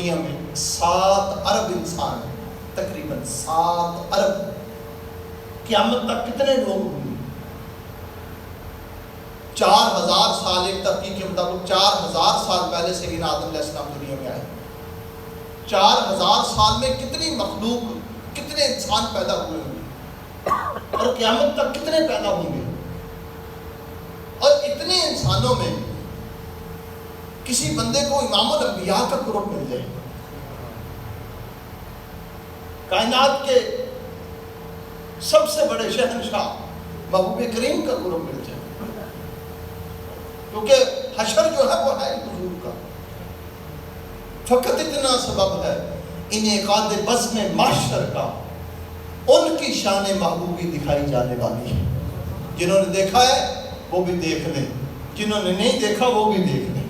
دنیا میں 7 ارب انسان ہیں، تقریباً 7 ارب۔ قیامت تک کتنے لوگ ہوں گے؟ 4000 سال، ایک تحقیق کے مطابق 4000 سال پہلے سے آدم علیہ السلام دنیا میں آئے۔ 4000 سال میں کتنی مخلوق، کتنے انسان پیدا ہوئے ہوں گے، اور قیامت تک کتنے پیدا ہوں گے؟ اور اتنے انسانوں میں کسی بندے کو امام الانبیاء کا قرب مل جائے، کائنات کے سب سے بڑے شہنشاہ محبوب کریم کا قرب مل جائے، کیونکہ حشر جو ہے وہ ہے حضور کا۔ فقط اتنا سبب ہے انعقاد بزم محشر کا، ان کی شان محبوبی دکھائی جانے والی ہے۔ جنہوں نے دیکھا ہے وہ بھی دیکھ لیں، جنہوں نے نہیں دیکھا وہ بھی دیکھ لیں،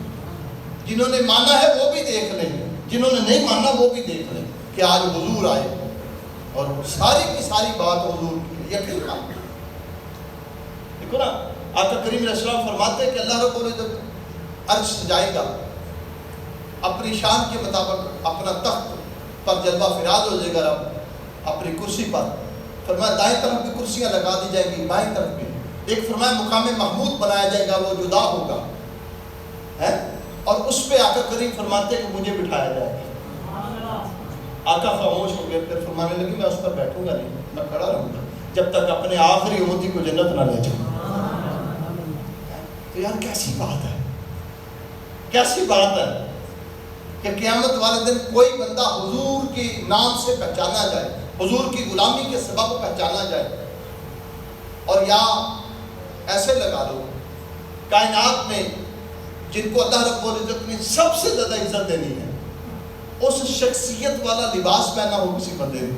جنہوں نے مانا ہے وہ بھی دیکھ لیں، جنہوں نے نہیں مانا وہ بھی دیکھ لیں کہ آج حضور آئے اور ساری کی ساری بات حضور کی یقین مانتے۔ دیکھو نا، آقا کریم علیہ السلام فرماتے ہیں کہ اللہ رب العزت عرش سجائے گا، اپنی شان کے مطابق اپنا تخت پر جلوہ فراز ہو جائے گا رب اپنی کرسی پر۔ فرمایا دائیں طرف بھی کرسیاں لگا دی جائیں گی، بائیں طرف بھی۔ ایک فرمایا مقام محمود بنایا جائے گا، وہ جدا ہوگا ہے، اور اس پہ آقا کریم فرماتے ہیں کہ مجھے بٹھایا جائے گا۔ آقا خاموش ہو گئے، پھر فرمانے لگے میں اس پر بیٹھوں گا نہیں، میں کھڑا رہوں گا جب تک اپنے آخری امتی کو جنت نہ لے جاؤں۔ تو یار کیسی بات ہے، کیسی بات ہے کہ قیامت والے دن کوئی بندہ حضور کے نام سے پہچانا جائے، حضور کی غلامی کے سبب پہچانا جائے۔ اور یا ایسے لگا لو، کائنات میں جن کو اللہ رب العزت نے سب سے زیادہ عزت دینی ہے، اس شخصیت والا لباس پہنا ہو کسی بندے نے،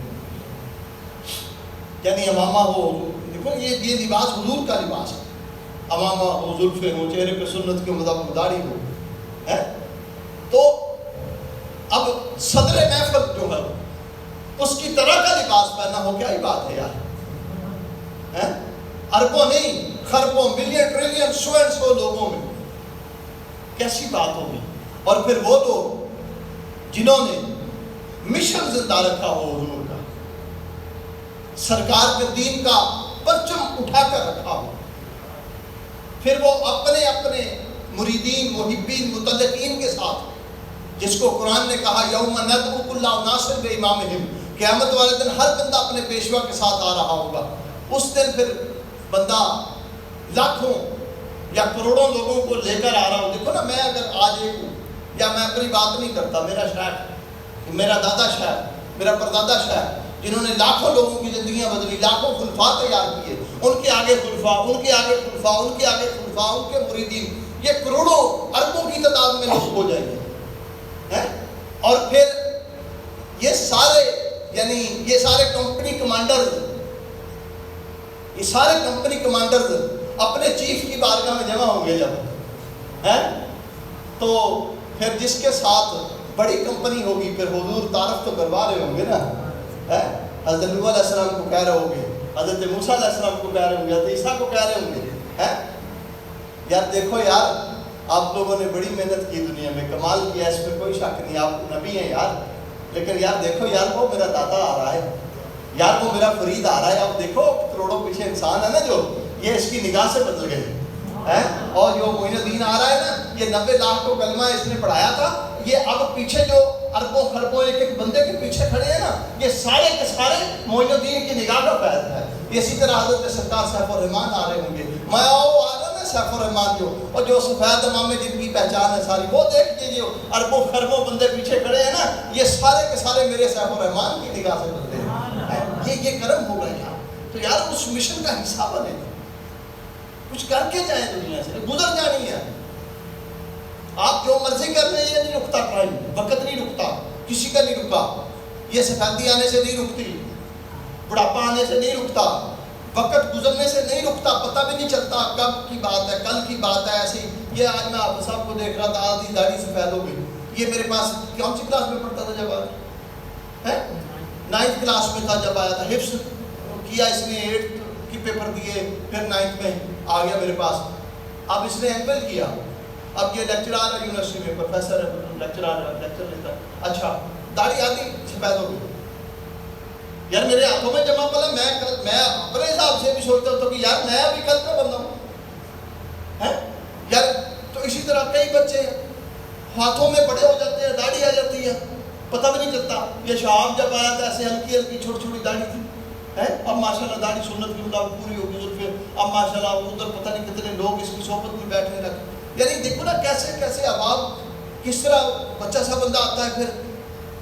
یعنی امامہ ہو، دیکھو یہ لباس حضور کا لباس ہے، امامہ ہو، زلفیں ہو، چہرے پہ سنت کے مطابق داڑھی ہو، ہے تو اب صدر محفل جو ہے اس کی طرح کا لباس پہنا ہو، کیا ہی بات ہے یار، اربوں نہیں خربوں، million trillion so and so لوگوں میں کیسی بات ہوگی۔ اور پھر وہ لوگ جنہوں نے مشن زندہ رکھا ہو حضور کا، سرکار کے دین کا پرچم اٹھا کر رکھا ہو، پھر وہ اپنے اپنے مریدین، محبین، متعلقین کے ساتھ، جس کو قرآن نے کہا یوم ندعو کل اناس بامامہم، قیامت والے دن ہر بندہ اپنے پیشوا کے ساتھ آ رہا ہوگا۔ اس دن پھر بندہ لاکھوں یا کروڑوں لوگوں کو لے کر آ رہا ہوں۔ دیکھو نا، میں اگر آج ایک ہوں، یا میں اپنی بات نہیں کرتا، میرا شاعر، میرا دادا شاعر، میرا پردادا شاعر، جنہوں نے لاکھوں لوگوں کی زندگیاں بدلی، لاکھوں خلفاء تیار کیے، ان کے آگے خلفاء، ان کے آگے خلفاء، ان کے آگے خلفاء، ان کے مریدین، یہ کروڑوں اربوں کی تعداد میں لوگ ہو جائیں گے۔ اور پھر یہ سارے، یعنی یہ سارے کمپنی کمانڈرز، یہ سارے کمپنی کمانڈرز اپنے چیف کی بارگاہ میں جمع ہوں گے جب، تو پھر جس کے ساتھ بڑی کمپنی ہوگی، پھر حضور تعارف تو کروا رہے ہوں گے نا، حضرت نوح علیہ السلام کو کہہ رہے ہوں گے، حضرت موسیٰ علیہ السلام کو کہہ رہے ہوں گے، حضرت عیسیٰ کو کہہ رہے ہوں گے، یار دیکھو یار آپ لوگوں نے بڑی محنت کی دنیا میں، کمال کیا، اس میں کوئی شک نہیں، آپ نبی ہیں یار، لیکن یار دیکھو یار وہ میرا دادا آ رہا ہے، یار وہ میرا فرید آ رہا ہے، اب دیکھو کروڑوں پیچھے انسان ہے نا جو یہ اس کی نگاہ سے بدل گئے، اور جو معین الدین آ رہا ہے نا، یہ 90 لاکھ کو کلمہ اس نے پڑھایا تھا، یہ اب پیچھے جو اربوں خربوں ایک ایک بندے کے پیچھے کھڑے ہیں نا، یہ سارے کے سارے معین الدین کی نگاہ کا فیض ہے۔ اسی طرح حضرت سرکار سیف الرحمان آ رہے ہوں گے، میں آ رہا نا سیف الرحمان جو، اور جو سفید امامے جن کی پہچان ہے ساری، وہ دیکھ کے جو اربوں خربوں بندے پیچھے کھڑے ہیں نا، یہ سارے کے سارے میرے سیف الرحمان کی نگاہ سے بدلے ہیں۔ یہ کرم ہوگا یار، تو یار اس مشن کا حصہ بنے، کچھ کر کے جائیں، دنیا سے گزر جانی ہے۔ آپ جو مرضی کر لیں، یہ نہیں رکتا ٹائم، وقت نہیں رکتا، کسی کا نہیں رکا، یہ سفیدی آنے سے نہیں رکتی، بڑھاپا آنے سے نہیں رکتا، وقت گزرنے سے نہیں رکتا، پتہ بھی نہیں چلتا کب کی بات ہے، کل کی بات ہے۔ ایسی یہ آج میں آپ صاحب کو دیکھ رہا تھا، آدھی داڑھی سفید ہو گئی، یہ میرے پاس کون سی کلاس میں پڑھتا تھا جب آیا، 9th کلاس میں تھا جب آیا تھا، حفظ کیا اس نے، 8th کی پیپر دیے، پھر 9th میں آ گیا میرے پاس، اب اس نے ایم ایل کیا، اب یہ لیکچرار ہے یونیورسٹی میں، پروفیسر ہے لیکچر آ رہا لیکچر لیتا. اچھا داڑھی آدھی سفید ہو گئی یار میرے ہاتھوں میں جمع پلا. میں اپنے حساب سے بھی سوچتا ہوں کہ یار میں ابھی کل کا بندہ ہوں یار. تو اسی طرح کئی بچے ہاتھوں میں بڑے ہو جاتے ہیں, داڑھی آ جاتی ہے, پتہ بھی نہیں چلتا. یہ شام جب آیا تھا ایسے ہلکی ہلکی چھوٹی چھوٹی داڑھی تھی, اب ماشاءاللہ داڑھی سنت کے مطابق پوری ہوگی زلفیں. اب ماشاءاللہ ادھر پتہ نہیں کتنے لوگ اس کی صحبت میں بیٹھنے لگے. یعنی دیکھو نا کیسے کیسے عوام, کس طرح بچہ سا بندہ آتا ہے, پھر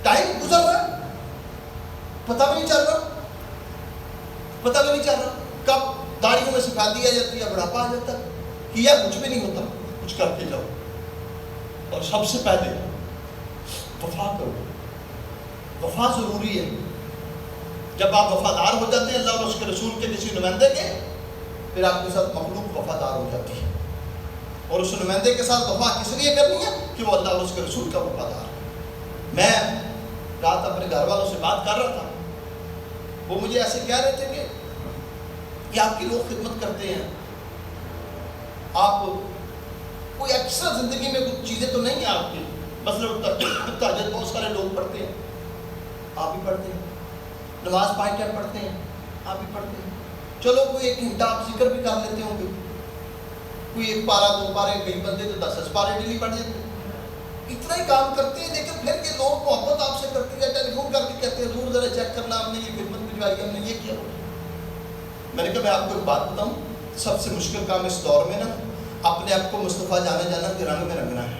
ٹائم گزر رہا ہے, پتہ بھی نہیں چل رہا, پتہ بھی نہیں چل رہا کب داڑھیوں میں سفیدی آ جاتی ہے, بڑھاپا آ جاتا ہے. کیا کچھ بھی نہیں ہوتا, کچھ کر کے جاؤ. اور سب سے پہلے وفا کرو, وفا ضروری ہے. جب آپ وفادار ہو جاتے ہیں اللہ اور اس کے رسول کے کسی نمائندے کے, پھر آپ کے ساتھ مخلوق وفادار ہو جاتی ہے. اور اس نمائندے کے ساتھ وفا کس لیے کرنی ہے کہ وہ اللہ اور اس کے رسول کا وفادار ہے. میں رات اپنے گھر والوں سے بات کر رہا تھا, وہ مجھے ایسے کہہ رہے تھے کہ آپ کی لوگ خدمت کرتے ہیں, آپ کوئی ایکسٹرا زندگی میں کچھ چیزیں تو نہیں ہیں آپ کی, مثلا تہجد بہت سارے لوگ پڑھتے ہیں, آپ بھی پڑھتے ہیں, نماز 5 ٹائم پڑھتے ہیں, آپ بھی پڑھتے ہیں, چلو کوئی 1 گھنٹہ آپ ذکر بھی کر لیتے ہوں گے, کوئی 1 پارہ 2 پارے, کئی بندے تو 10 پارے ڈیلی پڑھ لیتے ہیں. اتنا ہی کام کرتے ہیں, لیکن پھر یہ لوگ محبت آپ سے کرتی ہے, ٹیلی فون کر کے کہتے ہیں حضور ذرا چیک کرنا, ہم نے یہ خدمت بھجوائی, ہم نے یہ کیا. میں نے کہا میں آپ کو ایک بات بتاؤں, سب سے مشکل کام اس دور میں نا اپنے آپ کو مصطفیٰ جانے جانا کے رنگ میں رنگنا ہے,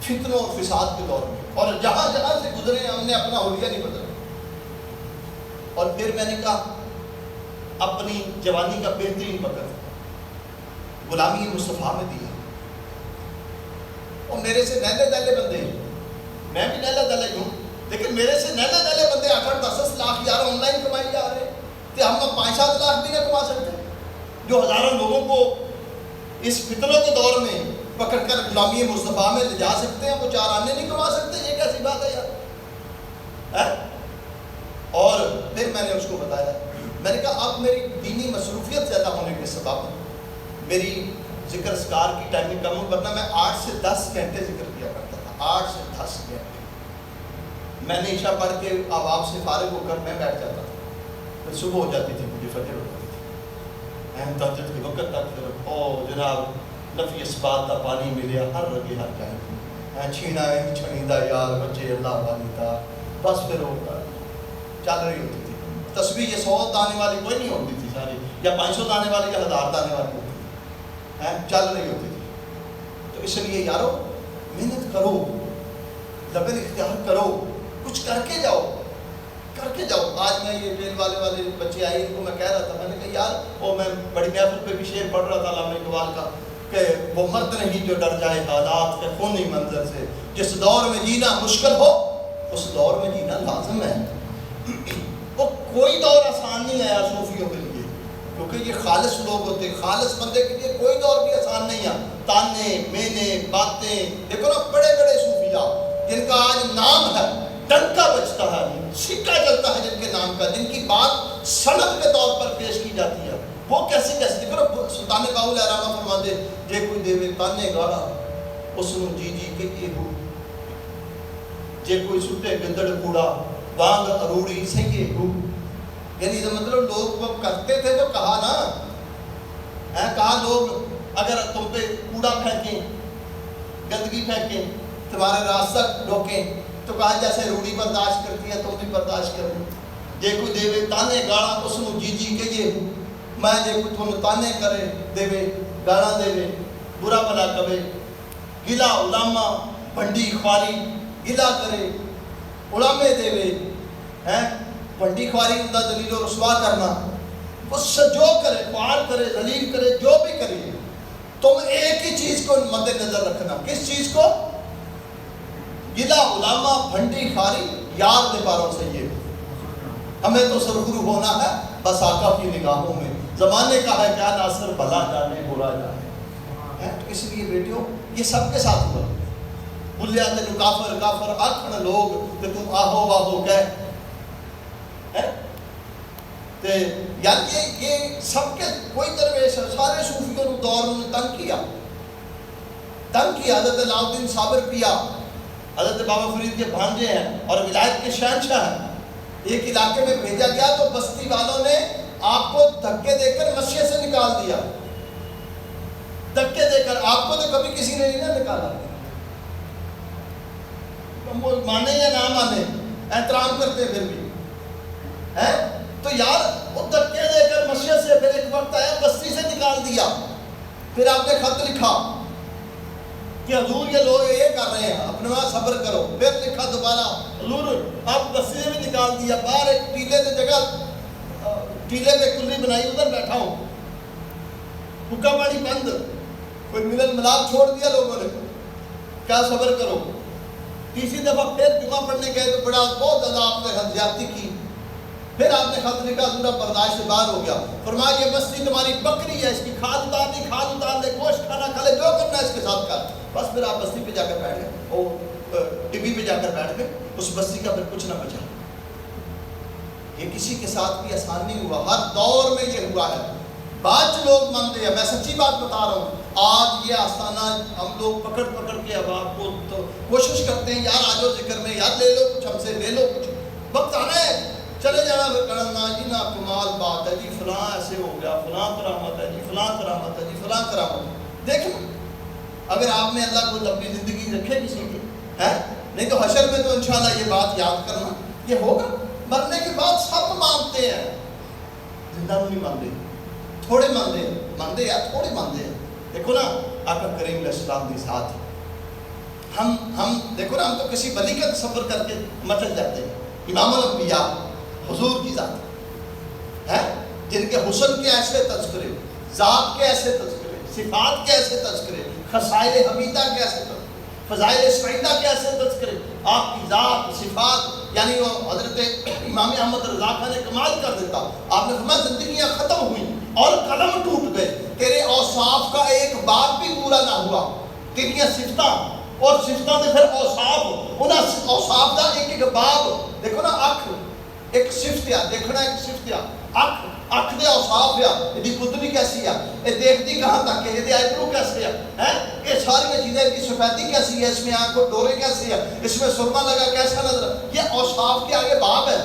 فتنوں اور فساد کے دور میں. اور جہاں جہاں سے گزرے ہم نے اپنا حلیہ نہیں بدلا. اور پھر میں نے کہا اپنی جوانی کا بہترین وقت غلامی مصطفیٰ میں دیا. اور میرے سے نیلے دہلے بندے ہیں, میں بھی نیلے دہلے ہوں, لیکن میرے سے نیلے دہلے بندے 8-10 لاکھ یار آن لائن کمائی جا رہے ہیں, تو ہم 5-7 لاکھ بھی نہ کما سکتے, جو ہزاروں لوگوں کو اس فتنوں کے دور میں پکڑ کر غلامی مصطفیٰ میں لے جا سکتے ہیں, وہ 4 آنے نہیں کما سکتے. یہ کیسی بات ہے یار. اور پھر میں نے اس کو بتایا, میں نے کہا اب میری دینی مصروفیت زیادہ ہونے کے سبب میری ذکر اذکار کی ٹائمنگ کم ہو, ورنہ میں 8 سے 10 گھنٹے ذکر کیا کرتا تھا, 8 سے 10 گھنٹے. میں نے عشاء پڑھ کے اب آپ سے فارغ ہو کر میں بیٹھ جاتا تھا, پھر صبح ہو جاتی تھی, مجھے فجر ہو جاتی تھی, اہم تہجد کے وقت تک او جناب نفی اسبات دا پانی ملیا ہر رگے ہر جائے, چھینا ہے چھڑیندہ یار بچے اللہ والی تھا, بس پھر وہ چل رہی ہوتی تھی. تسبیح یہ 100 دانے والی کوئی نہیں ہوتی تھی ساری, یا 500 دانے والی یا 1000 دانے والی ہوتی تھی, چل رہی ہوتی تھی. تو اس لیے یارو محنت کرو, لبن اختیار کرو, کچھ کر کے جاؤ, کر کے جاؤ. آج میں یہ ریل والے بچے آئے, ان کو میں کہہ رہا تھا, میں نے کہا یار وہ میں بڑی محفل پہ بھی شعر پڑھ رہا تھا علامہ اقبال کا کہ وہ مرد نہیں جو ڈر جائے حالات کے خونی منظر سے, جس دور میں جینا مشکل ہو اس دور میں جینا لازم ہے. وہ کوئی دور آسان نہیں آیا صوفیوں کے لیے, کیونکہ یہ خالص لوگ ہوتے, خالص بندے کے لیے کوئی دور بھی آسان نہیں ہے. تانے مینے باتیں, دیکھو نا بڑے بڑے صوفیاء جن کا آج نام ہے, ڈنکا بجتا ہے, سکہ چلتا ہے جن کے نام کا, جن کی بات سند کے طور پر پیش کی جاتی ہے, وہ کیسے دیکھو نا سلطان باہو لہراما فرماتے جے کوئی دیوے تانے گاڑا اس نو جی جی کے یہ ہو, جے کوئی سٹے گدڑ کوڑا وانگ اروڑی سے یہ ہو. یعنی مطلب لوگ وہ کرتے تھے تو کہا نا, کہا لوگ اگر تم پہ کوڑا پھینکیں, گندگی پھینکیں, تمہارے راستہ روکیں, تو کہا جیسے روڑی برداشت کرتی ہے تم بھی برداشت کرو. جے کوئی دیوے تانے گاڑا اس نو جی جی کے یہ ہو, میں جے کوئی تھوڑے تانے کرے دیوے گاڑا دیوے برا بلا کبے, گلا علامہ بھنڈی خواری گلا کرے علامے دیوے, بھنڈی خواری اندہ دلیل و رسوا کرنا, اس سے جو کرے خوار کرے ذلیل کرے جو بھی کرے, تم ایک ہی چیز کو مد نظر رکھنا. کس چیز کو؟ گلا علامہ بھنڈی خواری یار دے باروں سے یہ, ہمیں تو سرخرو ہونا ہے بس آقا کی نگاہوں میں, زمانے کا ہے کیا ناصر بھلا جانے برا جانے. تو اس لیے بیٹیوں یہ سب کے ساتھ ہوا, بلیا تینو کافر کافر آکھن لوگ تے تم آہو واہو کہہ, یعنی یہ سب کے کوئی درویش سارے صوفیوں نے دور میں تنگ کیا, تنگ کیا. حضرت علاؤدین صابر پیا حضرت بابا فرید کے بھانجے ہیں اور ولایت کے شہنشاہ ہیں. ایک علاقے میں بھیجا گیا تو بستی والوں نے آپ کو دھکے دے کر مسجد سے نکال دیا. دھکے دے کر. آپ کو تو کبھی کسی نے نہیں نکالا. مانے یا نہ مانے احترام کرتے پھر بھی ہیں. تو یار وہ دھکے دے کر مسجد سے, پھر ایک وقت آیا بستی سے نکال دیا. پھر آپ نے خط لکھا کہ حضور یہ لوگ یہ کر رہے ہیں, اپنے وہاں صبر کرو. پھر لکھا دوبارہ, حضور آپ بستی سے بھی نکال دیا, باہر ایک ٹیلے کی جگہ, ٹیلے پہ کلی بنائی, ادھر بیٹھا ہوں, حکا پانی بند, کوئی ملن ملاپ چھوڑ دیا لوگوں نے, کیا صبر کرو. تیسری دفعہ پھر جمعہ پڑھنے گئے تو بڑا بہت زیادہ آپ نے زیادتی کی. پھر آپ نے خط لکھا, پورا برداشت سے باہر ہو گیا. فرمایا یہ بستی تمہاری بکری ہے, اس کی کھاد اتار دی, کھاد اتار دے, گوشت کھانا کھا لے, جو کرنا ہے اس کے ساتھ کر. بس پھر آپ بستی پہ جا کر بیٹھ گئے, وہ ٹبی پہ جا کر بیٹھ گئے. اس بستی کا پھر کچھ نہ بچا. یہ کسی کے ساتھ بھی آسان نہیں ہوا, ہر دور میں یہ ہوا ہے. بعض لوگ مانتے ہیں, میں سچی بات بتا رہا ہوں, آج یہ آستانہ ہم لوگ پکڑ پکڑ کے اب آپ کو تو کوشش کرتے ہیں, یار آجو ذکر میں, یار لے لو کچھ ہم سے, لے لو کچھ, وقت آنا ہے چلے جانا. پھر کرنا جی نا کمال بات ہے جی, فلاں ایسے ہو گیا, فلاں کرامت ہے جی, فلاں کرامت ہے جی, فلاں کرامت. دیکھیں اگر آپ نے اللہ کو اپنی زندگی رکھے کسی کی ہے, نہیں تو حشر میں تو انشاءاللہ یہ بات یاد کرنا یہ ہوگا. مرنے کے بعد سب مانتے ہیں, زندہ نہیں مانتے, تھوڑے مانتے ہیں, مانتے یا تھوڑے مانتے ہیں. دیکھو نا آقا کریم علیہ السلام کے ساتھ ہم دیکھو نا, ہم تو کسی ولی کا تصور کر کے مچل جاتے ہیں. امام الانبیاء حضور کی ذات ہے, جن کے حسن کے ایسے تذکرے, ذات کے ایسے تذکرے, صفات کے ایسے تذکرے, خصائل حمیدہ کے ایسے تذکرے, فضائل سعیدہ کے ایسے تذکرے, آپ کی ذات صفات. یعنی وہ حضرت امام احمد رضا خان نے کمال کر دیتا. آپ نے فرمایا زندگیاں ختم ہوئی اور قلم ٹوٹ گئے, تیرے اوصاف کا ایک باب بھی پورا نہ ہوا. تیریاں صفتاں اور صفتاں دے پھر اوصاف, انہاں اوصاف دا ایک ایک باب. دیکھو نا اکھ ایک صفت ہے, دیکھنا ایک صفت ہے. اکھ دے اوصاف ہے, یہ قدرتی کیسی ہے, یہ دیکھتی کہاں تک ہے, یہ آئیبرو کیسے ہے, یہ ساری چیزیں, اس کی سفیدی کیسی ہے, اس میں آنکھ کو ڈورے کیسے ہے, اس میں سرما لگا کیسا نظر. یہ اوصاف کے آگے باب ہے.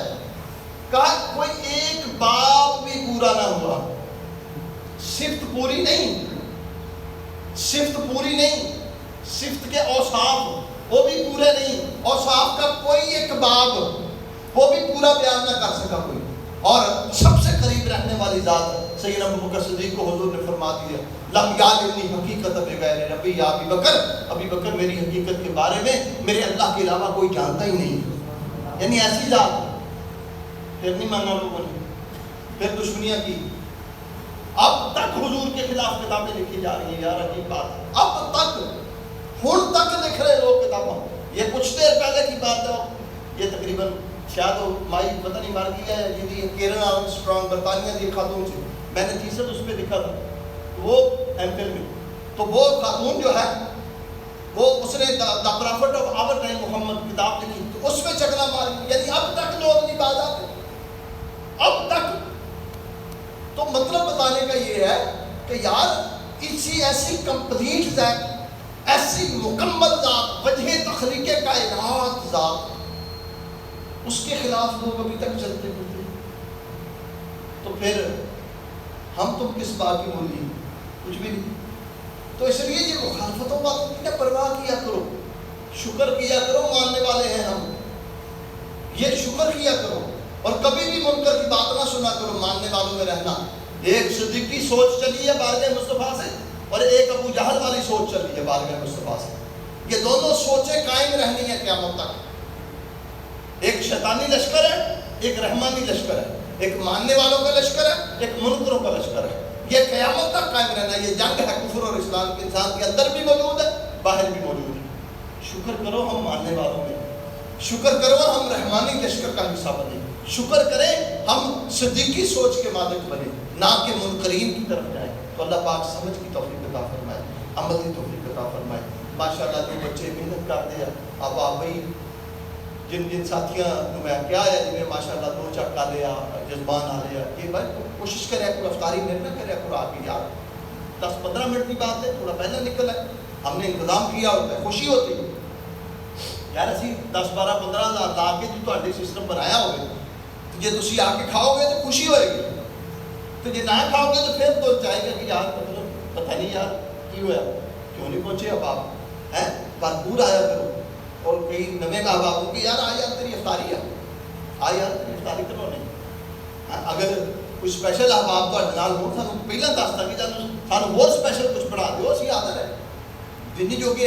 کہا کوئی ایک باب بھی پورا نہ ہوا. صفت پوری نہیں, صفت پوری نہیں, صفت کے اوصاف وہ بھی پورے نہیں, اوصاف کا کوئی ایک باب وہ بھی پورا بیان نہ کر سکا کوئی. اور سب سے قریب رہنے والی ذات سیدنا ابو بکر صدیق کو حضور نے فرما دیا, لم یعلمنی حقیقت بغیر ربی یا ابی بکر, ابی بکر میری حقیقت کے بارے میں میرے اللہ کے علاوہ کوئی جانتا ہی نہیں. یعنی ایسی ذات. پھر نہیں مانا لوگوں نے, پھر دشمنیاں کی. اب تک حضور کے خلاف کتابیں لکھی جا رہی ہیں. یار عجیب بات ہے, اب تک ہن تک لکھ رہے لوگ کتابوں. یہ کچھ دیر پہلے کی بات ہے, یہ تقریباً شاید وہ مائی پتہ نہیں مر گئی ہے جی, کیرن آرمسٹرانگ برطانیہ کی خاتون سے, میں نے تیسر اس پہ لکھا تھا, وہ ایم فل میں. تو وہ خاتون جو ہے وہ اس نے the prophet of our time Muhammad کتاب لکھی, تو اس میں چکنا ماری. یعنی اب تک لوگ نہیں باز آتے, اب تک. تو مطلب بتانے کا یہ ہے کہ یار اسی ایسی کمپلیٹ ذات, ایسی مکمل ذات, وجہ تخلیق کائنات ذات, اس کے خلاف لوگ ابھی تک چلتے پھرتے. تو پھر ہم تم کس بات کی بولی, کچھ بھی نہیں. تو اس لیے یہ مخالفتوں باتوں کی نہ پرواہ کیا کرو, شکر کیا کرو, ماننے والے ہیں ہم, یہ شکر کیا کرو. اور کبھی بھی منکر کی بات نہ سنا کرو, ماننے والوں میں رہنا. ایک صدیقی سوچ چلی ہے بارگاہ مصطفیٰ سے, اور ایک ابو جہل والی سوچ چلی ہے بارگاہ مصطفیٰ سے. یہ دونوں سوچیں قائم رہنی ہیں قیامت تک. ایک شیطانی لشکر ہے, ایک رحمانی لشکر ہے, ایک ماننے والوں کا لشکر ہے, ایک منکروں کا لشکر ہے. یہ قیامت تک قائم رہنا. یہ جنگ ہے کفر اور اسلام کے, انسان کے اندر بھی موجود ہے, باہر بھی موجود ہے. شکر کرو ہم ماننے والوں میں, شکر کرو ہم رحمانی لشکر کا حصہ بنے, شکر کریں ہم صدیقی سوچ کے مالک بنے, نہ کہ منکرین کی طرف جائیں. تو اللہ پاک سمجھ کی توفیق عطا فرمائے, عمل کی توفیق عطا فرمائے. ماشاءاللہ جو بچے محنت کرتے ہیں, اب آپ بھائی جن ساتھیاں میں کیا ہے جنہیں ماشاءاللہ دو چک آ لیا, جذبان آ لیا, یہ بھائی کوشش کرے کوئی افطاری میں نہ کرے کوئی آ کے, یار 10-15 منٹ کی بات ہے, تھوڑا پہلے نکل ہے, ہم نے انتظام کیا ہوتا ہے، خوشی ہوتی ہے یار اسی 10-12-15 ہزار لا کے جو تھوڑے سسٹم بنایا ہوگا تو جی تسی آ کے کھاؤ گے تو خوشی ہوئے گی، تو جی نہ کھاؤ گے تو پھر تو چاہے گا کہ یار مطلب پتہ نہیں یار کی ہوا کیوں نہیں پہنچے اب آپ ہیں، بھرپور آیا کرو. اور کئی نویں ماں باپ ہوں کہ یار آ یار تیری افطاری آ یار تیری افطاری کرو نہیں. اگر کوئی اسپیشل احباب تھوڑے نال ہو سانوں پہلاں دس دیں کہ سانوں ہور اسپیشل کچھ بنا دیو، اسی حاضر ہے جنی جو کہ